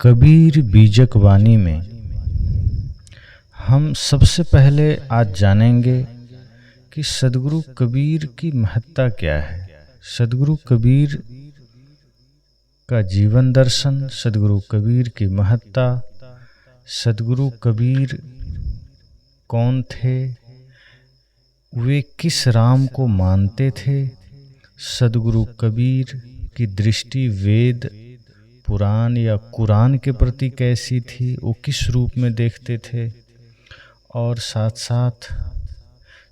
कबीर बीजक वाणी में हम सबसे पहले आज जानेंगे कि सदगुरु कबीर की महत्ता क्या है। सदगुरु कबीर का जीवन दर्शन, सदगुरु कबीर की महत्ता, सदगुरु कबीर कौन थे, वे किस राम को मानते थे, सदगुरु कबीर की दृष्टि वेद, पुराण या कुरान के प्रति कैसी थी, वो किस रूप में देखते थे, और साथ साथ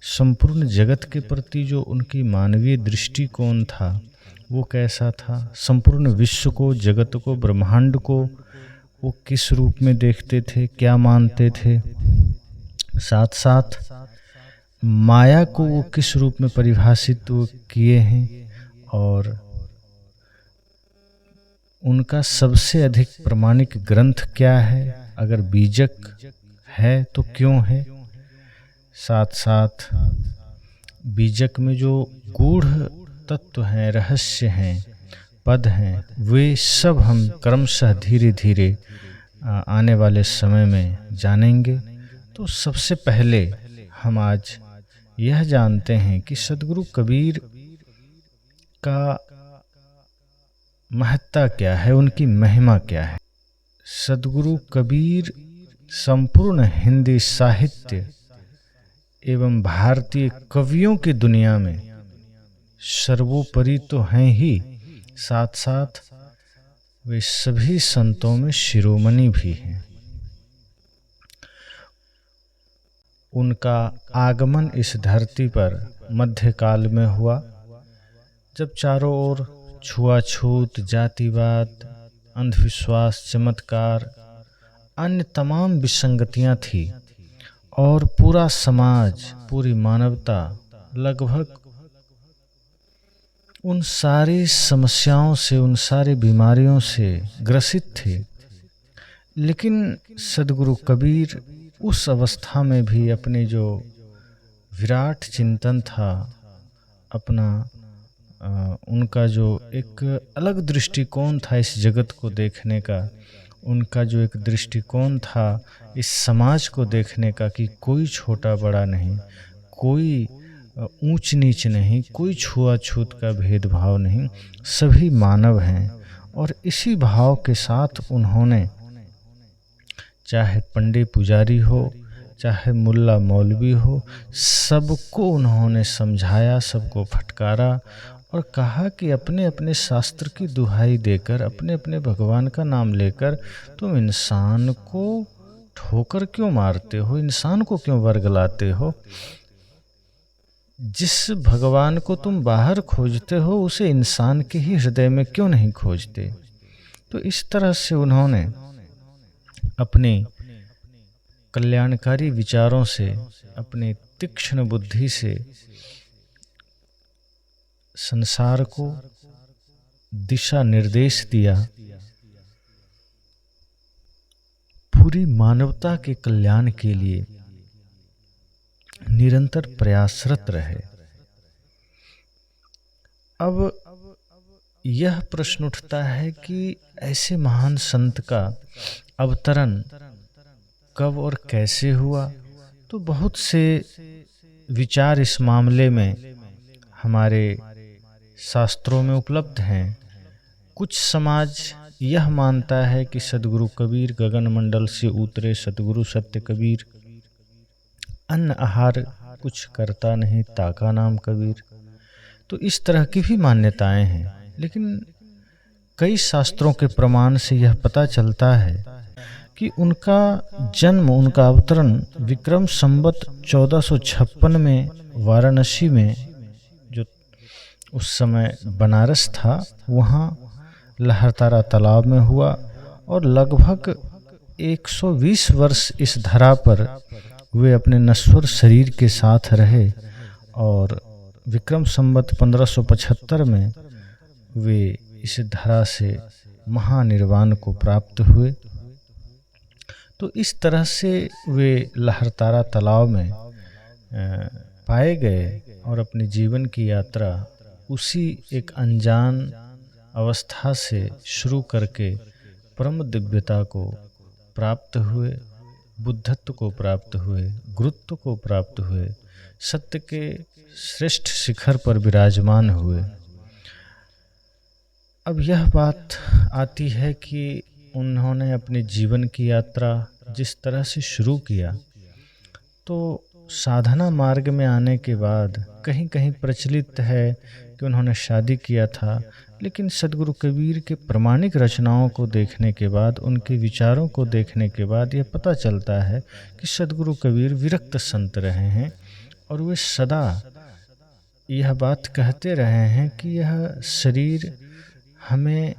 संपूर्ण जगत के प्रति जो उनकी मानवीय दृष्टिकोण था वो कैसा था, संपूर्ण विश्व को, जगत को, ब्रह्मांड को वो किस रूप में देखते थे, क्या मानते थे, साथ साथ माया को वो किस रूप में परिभाषित किए हैं, और उनका सबसे अधिक प्रमाणिक ग्रंथ क्या है, अगर बीजक है तो क्यों है, साथ साथ बीजक में जो गूढ़ तत्व हैं, रहस्य हैं, पद हैं, वे सब हम क्रमशः धीरे धीरे आने वाले समय में जानेंगे। तो सबसे पहले हम आज यह जानते हैं कि सदगुरु कबीर का महत्ता क्या है, उनकी महिमा क्या है। सदगुरु कबीर संपूर्ण हिंदी साहित्य एवं भारतीय कवियों की दुनिया में सर्वोपरि तो हैं ही, साथ साथ वे सभी संतों में शिरोमणि भी हैं। उनका आगमन इस धरती पर मध्यकाल में हुआ, जब चारों ओर छुआछूत, जातिवाद, अंधविश्वास, चमत्कार, अन्य तमाम विसंगतियां थी, और पूरा समाज, पूरी मानवता लगभग उन सारी समस्याओं से, उन सारी बीमारियों से ग्रसित थे। लेकिन सदगुरु कबीर उस अवस्था में भी अपने जो विराट चिंतन था, अपना उनका जो एक अलग दृष्टिकोण था इस जगत को देखने का, उनका जो एक दृष्टिकोण था इस समाज को देखने का कि कोई छोटा बड़ा नहीं, कोई ऊंच नीच नहीं, कोई छुआछूत का भेदभाव नहीं, सभी मानव हैं। और इसी भाव के साथ उन्होंने चाहे पंडित पुजारी हो, चाहे मुल्ला मौलवी हो, सबको उन्होंने समझाया, सबको फटकारा और कहा कि अपने अपने शास्त्र की दुहाई देकर, अपने अपने भगवान का नाम लेकर तुम इंसान को ठोकर क्यों मारते हो, इंसान को क्यों वर्गलाते हो, जिस भगवान को तुम बाहर खोजते हो उसे इंसान के ही हृदय में क्यों नहीं खोजते। तो इस तरह से उन्होंने अपने कल्याणकारी विचारों से, अपने तीक्ष्ण बुद्धि से संसार को दिशा निर्देश दिया, पूरी मानवता के कल्याण के लिए निरंतर प्रयासरत रहे। अब यह प्रश्न उठता है कि ऐसे महान संत का अवतरण कब और कैसे हुआ। तो बहुत से विचार इस मामले में हमारे शास्त्रों में उपलब्ध हैं। कुछ समाज यह मानता है कि सदगुरु कबीर गगन मंडल से उतरे सदगुरु सत्य कबीर, अन्न आहार कुछ करता नहीं, ताका नाम कबीर। तो इस तरह की भी मान्यताएं हैं। लेकिन कई शास्त्रों के प्रमाण से यह पता चलता है कि उनका जन्म, उनका अवतरण विक्रम संवत 1456 में वाराणसी में, जो उस समय बनारस था, वहाँ लहरतारा तालाब में हुआ, और लगभग 120 वर्ष इस धरा पर वे अपने नश्वर शरीर के साथ रहे, और विक्रम संवत 1575 में वे इस धरा से महानिर्वाण को प्राप्त हुए। तो इस तरह से वे लहरतारा तालाब में पाए गए और अपने जीवन की यात्रा उसी एक अनजान अवस्था से शुरू करके परम दिव्यता को प्राप्त हुए, बुद्धत्व को प्राप्त हुए, गुरुत्व को प्राप्त हुए, सत्य के श्रेष्ठ शिखर पर विराजमान हुए। अब यह बात आती है कि उन्होंने अपने जीवन की यात्रा जिस तरह से शुरू किया, तो साधना मार्ग में आने के बाद कहीं कहीं प्रचलित है कि उन्होंने शादी किया था, लेकिन सदगुरु कबीर के प्रामाणिक रचनाओं को देखने के बाद, उनके विचारों को देखने के बाद यह पता चलता है कि सदगुरु कबीर विरक्त संत रहे हैं और वे सदा यह बात कहते रहे हैं कि यह शरीर हमें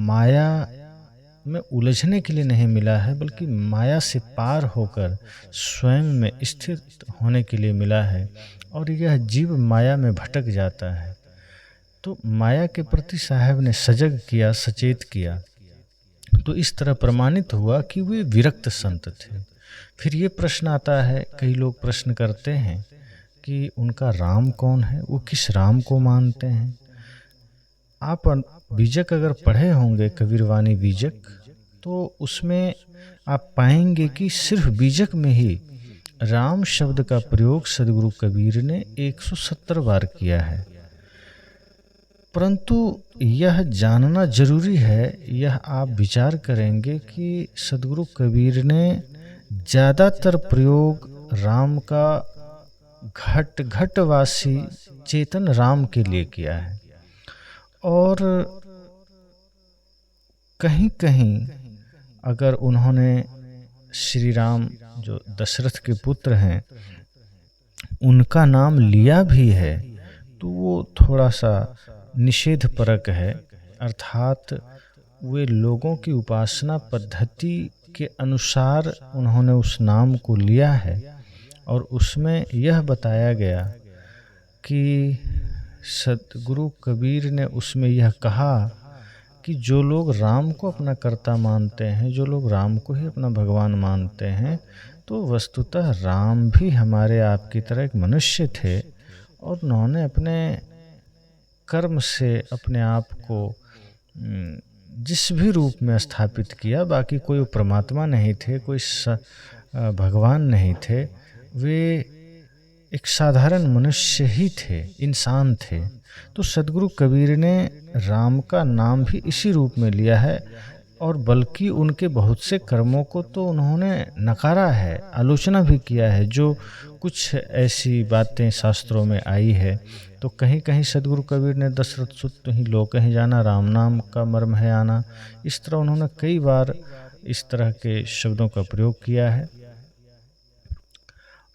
माया में उलझने के लिए नहीं मिला है, बल्कि माया से पार होकर स्वयं में स्थित होने के लिए मिला है। और यह जीव माया में भटक जाता है, तो माया के प्रति साहब ने सजग किया, सचेत किया। तो इस तरह प्रमाणित हुआ कि वे विरक्त संत थे। फिर ये प्रश्न आता है, कई लोग प्रश्न करते हैं कि उनका राम कौन है, वो किस राम को मानते हैं। आप बीजक अगर पढ़े होंगे, कबीरवाणी बीजक, तो उसमें आप पाएंगे कि सिर्फ बीजक में ही राम शब्द का प्रयोग सदगुरु कबीर ने 170 बार किया है। परंतु यह जानना जरूरी है, यह आप विचार करेंगे कि सदगुरु कबीर ने ज़्यादातर प्रयोग राम का घटवासी चेतन राम के लिए किया है। और कहीं कहीं अगर उन्होंने श्री राम जो दशरथ के पुत्र हैं उनका नाम लिया भी है, तो वो थोड़ा सा निषेध परक है, अर्थात वे लोगों की उपासना पद्धति के अनुसार उन्होंने उस नाम को लिया है। और उसमें यह बताया गया कि सदगुरु कबीर ने उसमें यह कहा कि जो लोग राम को अपना कर्ता मानते हैं, जो लोग राम को ही अपना भगवान मानते हैं, तो वस्तुतः राम भी हमारे आपकी तरह एक मनुष्य थे और उन्होंने अपने कर्म से अपने आप को जिस भी रूप में स्थापित किया, बाकी कोई परमात्मा नहीं थे, कोई भगवान नहीं थे, वे एक साधारण मनुष्य ही थे, इंसान थे। तो सदगुरु कबीर ने राम का नाम भी इसी रूप में लिया है, और बल्कि उनके बहुत से कर्मों को तो उन्होंने नकारा है, आलोचना भी किया है। जो कुछ ऐसी बातें शास्त्रों में आई है, तो कहीं कहीं सदगुरु कबीर ने दशरथ सुत ही लोग कहीं जाना, राम नाम का मर्म है आना, इस तरह उन्होंने कई बार इस तरह के शब्दों का प्रयोग किया है।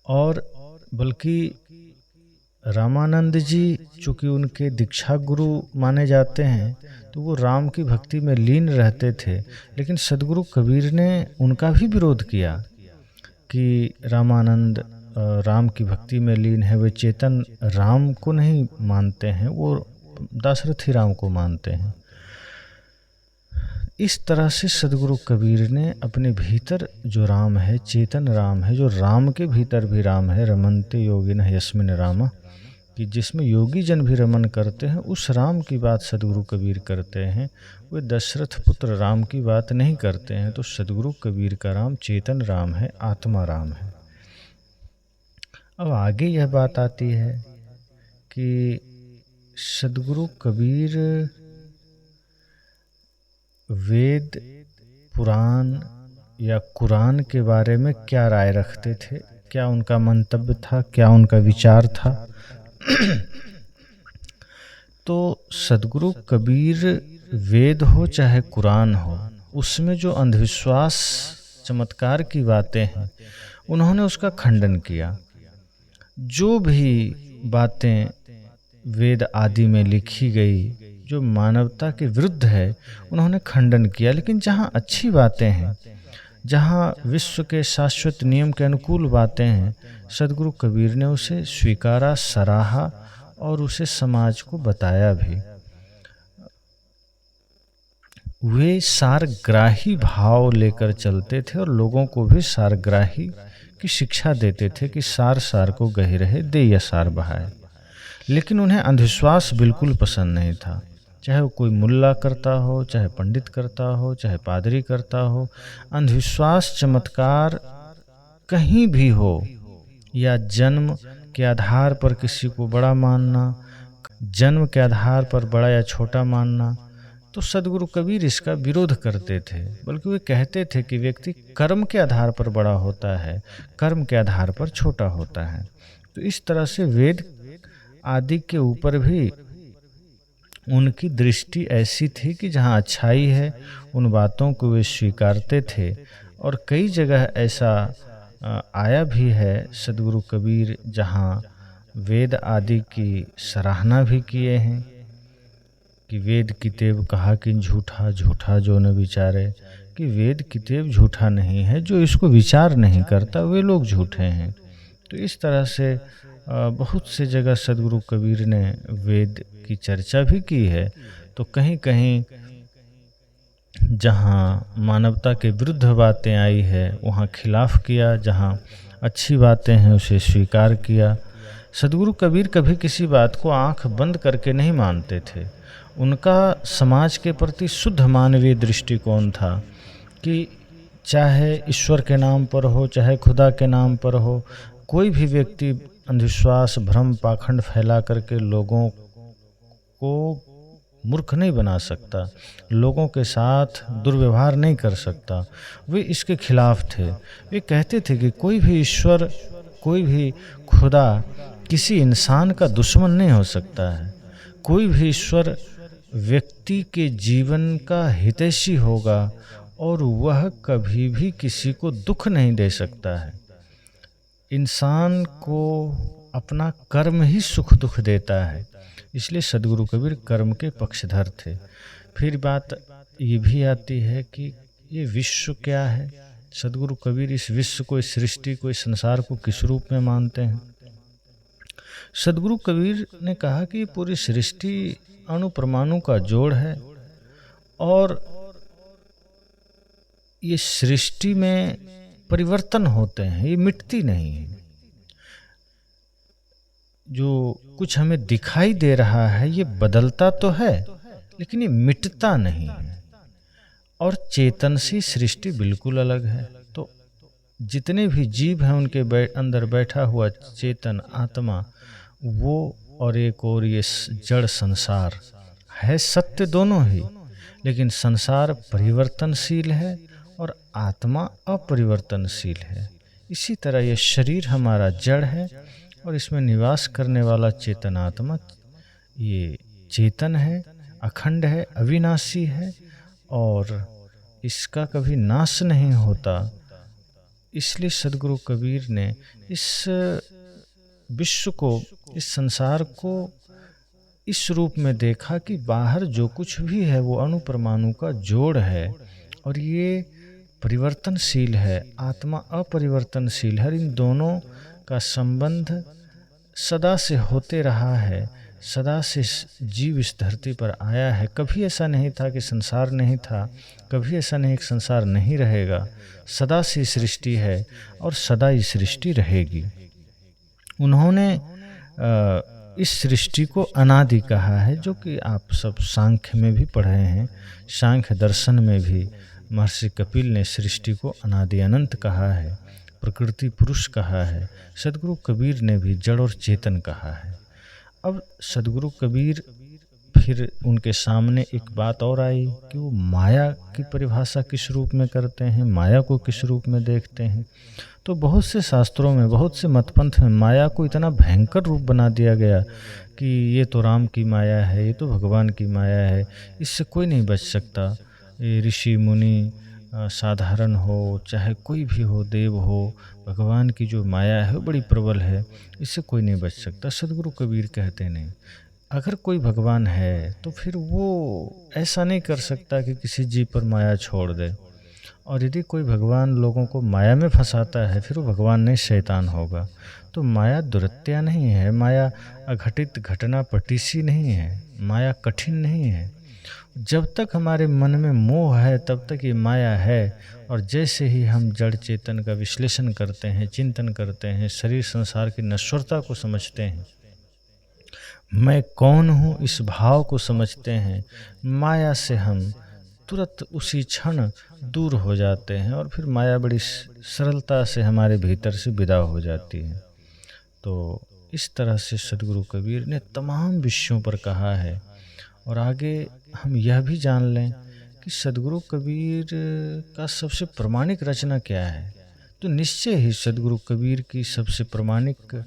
और बल्कि रामानंद जी चूँकि उनके दीक्षा गुरु माने जाते हैं, तो वो राम की भक्ति में लीन रहते थे, लेकिन सदगुरु कबीर ने उनका भी विरोध किया कि रामानंद राम की भक्ति में लीन है, वे चेतन राम को नहीं मानते हैं, वो दशरथी राम को मानते हैं। इस तरह से सदगुरु कबीर ने अपने भीतर जो राम है, चेतन राम है, जो राम के भीतर भी राम है, रमन्ते योगिन यस्मिन राम, कि जिसमें योगी जन भी रमन करते हैं, उस राम की बात सदगुरु कबीर करते हैं। वे दशरथ पुत्र राम की बात नहीं करते हैं। तो सदगुरु कबीर का राम चेतन राम है, आत्मा राम है। अब आगे यह बात आती है कि सदगुरु कबीर वेद, पुराण या कुरान के बारे में क्या राय रखते थे, क्या उनका मंतव्य था, क्या उनका विचार था। तो सदगुरु कबीर वेद हो चाहे कुरान हो, उसमें जो अंधविश्वास चमत्कार की बातें हैं, उन्होंने उसका खंडन किया। जो भी बातें वेद आदि में लिखी गई जो मानवता के विरुद्ध है, उन्होंने खंडन किया। लेकिन जहाँ अच्छी बातें हैं, जहाँ विश्व के शाश्वत नियम के अनुकूल बातें हैं, सदगुरु कबीर ने उसे स्वीकारा, सराहा और उसे समाज को बताया भी। वे सारग्राही भाव लेकर चलते थे और लोगों को भी सारग्राही की शिक्षा देते थे कि सार सार को गही रहे, दे या सार बहाए। लेकिन उन्हें अंधविश्वास बिल्कुल पसंद नहीं था। चाहे वो कोई मुल्ला करता हो, चाहे पंडित करता हो, चाहे पादरी करता हो, अंधविश्वास चमत्कार कहीं भी हो, या जन्म के आधार पर किसी को बड़ा मानना, जन्म के आधार पर बड़ा या छोटा मानना, तो सदगुरु कबीर इसका विरोध करते थे। बल्कि वे कहते थे कि व्यक्ति कर्म के आधार पर बड़ा होता है, कर्म के आधार पर छोटा होता है। तो इस तरह से वेद आदि के ऊपर भी उनकी दृष्टि ऐसी थी कि जहाँ अच्छाई है उन बातों को वे स्वीकारते थे। और कई जगह ऐसा आया भी है सदगुरु कबीर जहाँ वेद आदि की सराहना भी किए हैं कि वेद कितेब कहा कि झूठा, झूठा जो न विचारे, कि वेद कितेब झूठा नहीं है, जो इसको विचार नहीं करता वे लोग झूठे हैं। तो इस तरह से बहुत से जगह सदगुरु कबीर ने वेद की चर्चा भी की है। तो कहीं कहीं जहाँ मानवता के विरुद्ध बातें आई है वहाँ खिलाफ किया, जहाँ अच्छी बातें हैं उसे स्वीकार किया। सदगुरु कबीर कभी किसी बात को आंख बंद करके नहीं मानते थे। उनका समाज के प्रति शुद्ध मानवीय दृष्टिकोण था कि चाहे ईश्वर के नाम पर हो, चाहे खुदा के नाम पर हो, कोई भी व्यक्ति अंधविश्वास, भ्रम, पाखंड फैला करके लोगों को मूर्ख नहीं बना सकता, लोगों के साथ दुर्व्यवहार नहीं कर सकता। वे इसके खिलाफ थे। वे कहते थे कि कोई भी ईश्वर, कोई भी खुदा किसी इंसान का दुश्मन नहीं हो सकता है। कोई भी ईश्वर व्यक्ति के जीवन का हितैषी होगा और वह कभी भी किसी को दुख नहीं दे सकता है। इंसान को अपना कर्म ही सुख दुख देता है। इसलिए सदगुरु कबीर कर्म के पक्षधर थे। फिर बात ये भी आती है कि ये विश्व क्या है। सदगुरु कबीर इस विश्व को, इस सृष्टि को, इस संसार को किस रूप में मानते हैं। सदगुरु कबीर ने कहा कि पूरी सृष्टि अणु परमाणु का जोड़ है और ये सृष्टि में परिवर्तन होते हैं, ये मिटती नहीं है। जो कुछ हमें दिखाई दे रहा है ये बदलता तो है लेकिन ये मिटता नहीं है। और चेतन सी सृष्टि बिल्कुल अलग है। तो जितने भी जीव हैं उनके अंदर बैठा हुआ चेतन आत्मा, वो और एक और ये जड़ संसार है, सत्य दोनों ही, लेकिन संसार परिवर्तनशील है और आत्मा अपरिवर्तनशील है। इसी तरह ये शरीर हमारा जड़ है और इसमें निवास करने वाला चेतन आत्मा ये चेतन है, अखंड है, अविनाशी है और इसका कभी नाश नहीं होता। इसलिए सदगुरु कबीर ने इस विश्व को, इस संसार को इस रूप में देखा कि बाहर जो कुछ भी है वो अणु परमाणु का जोड़ है और ये परिवर्तनशील है, आत्मा अपरिवर्तनशील है। इन दोनों का संबंध सदा से होते रहा है, सदा से जीव इस धरती पर आया है। कभी ऐसा नहीं था कि संसार नहीं था, कभी ऐसा नहीं कि संसार नहीं रहेगा। सदा से सृष्टि है और सदा ही सृष्टि रहेगी। उन्होंने इस सृष्टि को अनादि कहा है, जो कि आप सब सांख्य में भी पढ़े हैं। सांख्य दर्शन में भी महर्षि कपिल ने सृष्टि को अनादि अनंत कहा है, प्रकृति पुरुष कहा है। सदगुरु कबीर ने भी जड़ और चेतन कहा है। अब सदगुरु कबीर फिर उनके सामने एक बात और आई कि वो माया की परिभाषा किस रूप में करते हैं, माया को किस रूप में देखते हैं। तो बहुत से शास्त्रों में, बहुत से मतपंथ में माया को इतना भयंकर रूप बना दिया गया कि ये तो राम की माया है, ये तो भगवान की माया है, इससे कोई नहीं बच सकता। ये ऋषि मुनि साधारण हो, चाहे कोई भी हो, देव हो, भगवान की जो माया है वो बड़ी प्रबल है, इससे कोई नहीं बच सकता। सदगुरु कबीर कहते नहीं, अगर कोई भगवान है तो फिर वो ऐसा नहीं कर सकता कि किसी जीव पर माया छोड़ दे। और यदि कोई भगवान लोगों को माया में फंसाता है फिर वो भगवान नहीं, शैतान होगा। तो माया दुरत्या नहीं है, माया अघटित घटना पटीसी नहीं है, माया कठिन नहीं है। जब तक हमारे मन में मोह है तब तक ये माया है। और जैसे ही हम जड़ चेतन का विश्लेषण करते हैं, चिंतन करते हैं, शरीर संसार की नश्वरता को समझते हैं, मैं कौन हूँ इस भाव को समझते हैं, माया से हम तुरंत उसी क्षण दूर हो जाते हैं और फिर माया बड़ी सरलता से हमारे भीतर से विदा हो जाती है। तो इस तरह से सद्गुरु कबीर ने तमाम विषयों पर कहा है। और आगे हम यह भी जान लें कि सद्गुरु कबीर का सबसे प्रामाणिक रचना क्या है। तो निश्चय ही सद्गुरु कबीर की सबसे प्रामाणिक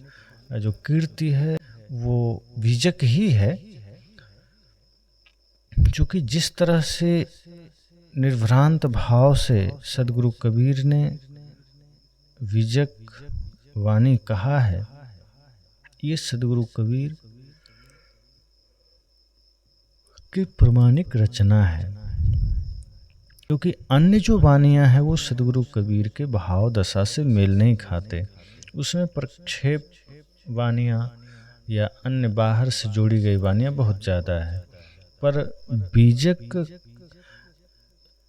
जो कीर्ति है वो विजक ही है, क्योंकि जिस तरह से निर्भ्रांत भाव से सद्गुरु कबीर ने विजक वाणी कहा है, ये सद्गुरु कबीर की प्रामाणिक रचना है। क्योंकि अन्य जो वानियाँ हैं वो सद्गुरु कबीर के भाव दशा से मेल नहीं खाते। उसमें प्रक्षेप वानियाँ या अन्य बाहर से जोड़ी गई वानियाँ बहुत ज़्यादा है, पर बीजक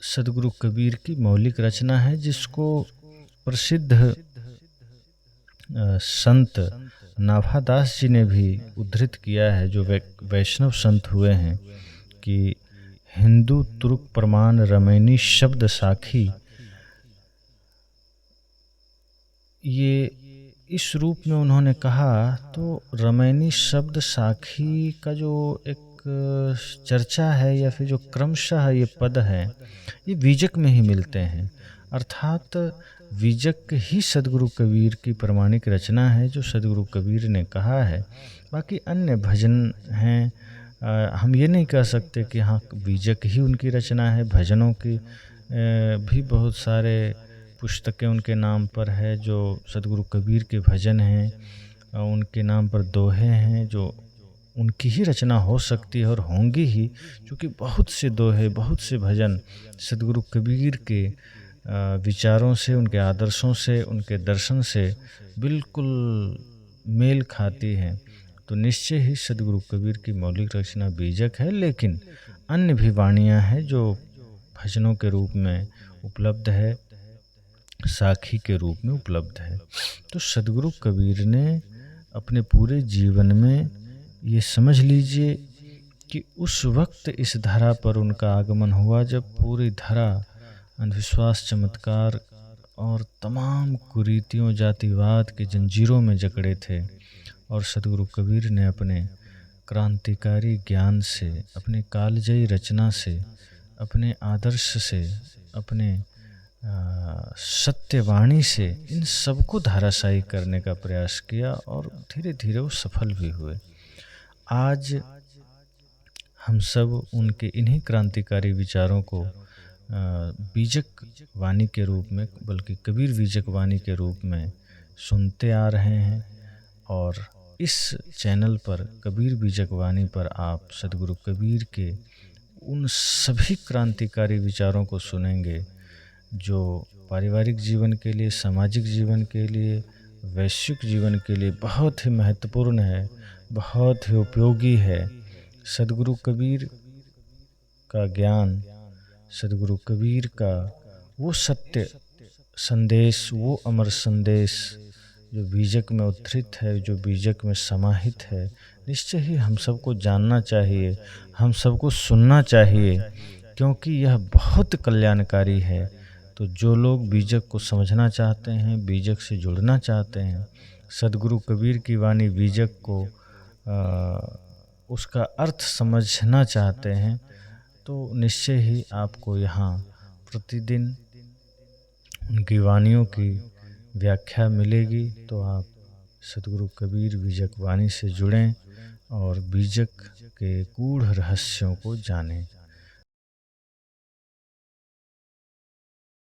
सद्गुरु कबीर की मौलिक रचना है, जिसको प्रसिद्ध संत नाभादास जी ने भी उद्धृत किया है, जो वैष्णव संत हुए हैं, कि हिंदू तुर्क प्रमाण रमैनी शब्द साखी, ये इस रूप में उन्होंने कहा। तो रमैनी शब्द साखी का जो एक चर्चा है या फिर जो क्रमशः ये पद है, ये बीजक में ही मिलते हैं। अर्थात बीजक ही सद्गुरु कबीर की प्रामाणिक रचना है, जो सद्गुरु कबीर ने कहा है। बाकी अन्य भजन हैं, हम ये नहीं कह सकते कि हाँ बीजक ही उनकी रचना है। भजनों की भी बहुत सारे पुस्तकें उनके नाम पर है, जो सद्गुरु कबीर के भजन हैं। उनके नाम पर दोहे हैं जो उनकी ही रचना हो सकती है और होंगी ही, क्योंकि बहुत से दोहे, बहुत से भजन सद्गुरु कबीर के विचारों से, उनके आदर्शों से, उनके दर्शन से बिल्कुल मेल खाती हैं। तो निश्चय ही सद्गुरु कबीर की मौलिक रचना बीजक है, लेकिन अन्य भी वाणियाँ हैं जो भजनों के रूप में उपलब्ध है, साखी के रूप में उपलब्ध है। तो सद्गुरु कबीर ने अपने पूरे जीवन में ये समझ लीजिए कि उस वक्त इस धरा पर उनका आगमन हुआ जब पूरी धरा अंधविश्वास, चमत्कार और तमाम कुरीतियों, जातिवाद के जंजीरों में जकड़े थे। और सद्गुरु कबीर ने अपने क्रांतिकारी ज्ञान से, अपने कालजयी रचना से, अपने आदर्श से, अपने सत्यवाणी से इन सबको धाराशायी करने का प्रयास किया और धीरे धीरे वो सफल भी हुए। आज हम सब उनके इन्हीं क्रांतिकारी विचारों को बीजक वाणी के रूप में, बल्कि कबीर बीजक वाणी के रूप में सुनते आ रहे हैं। और इस चैनल पर, कबीर बीजक वाणी पर, आप सद्गुरु कबीर के उन सभी क्रांतिकारी विचारों को सुनेंगे जो पारिवारिक जीवन के लिए, सामाजिक जीवन के लिए, वैश्विक जीवन के लिए बहुत ही महत्वपूर्ण है, बहुत ही उपयोगी है। सद्गुरु कबीर का ज्ञान, सद्गुरु कबीर का वो सत्य संदेश, वो अमर संदेश जो बीजक में उद्धृत है, जो बीजक में समाहित है, निश्चय ही हम सबको जानना चाहिए, हम सबको सुनना चाहिए, क्योंकि यह बहुत कल्याणकारी है। तो जो लोग बीजक को समझना चाहते हैं, बीजक से जुड़ना चाहते हैं, सद्गुरु कबीर की वाणी बीजक को उसका अर्थ समझना चाहते हैं, तो निश्चय ही आपको यहाँ प्रतिदिन उनकी वाणियों की व्याख्या मिलेगी। तो आप सद्गुरु कबीर बीजक वाणी से जुड़ें और बीजक के गूढ़ रहस्यों को जानें।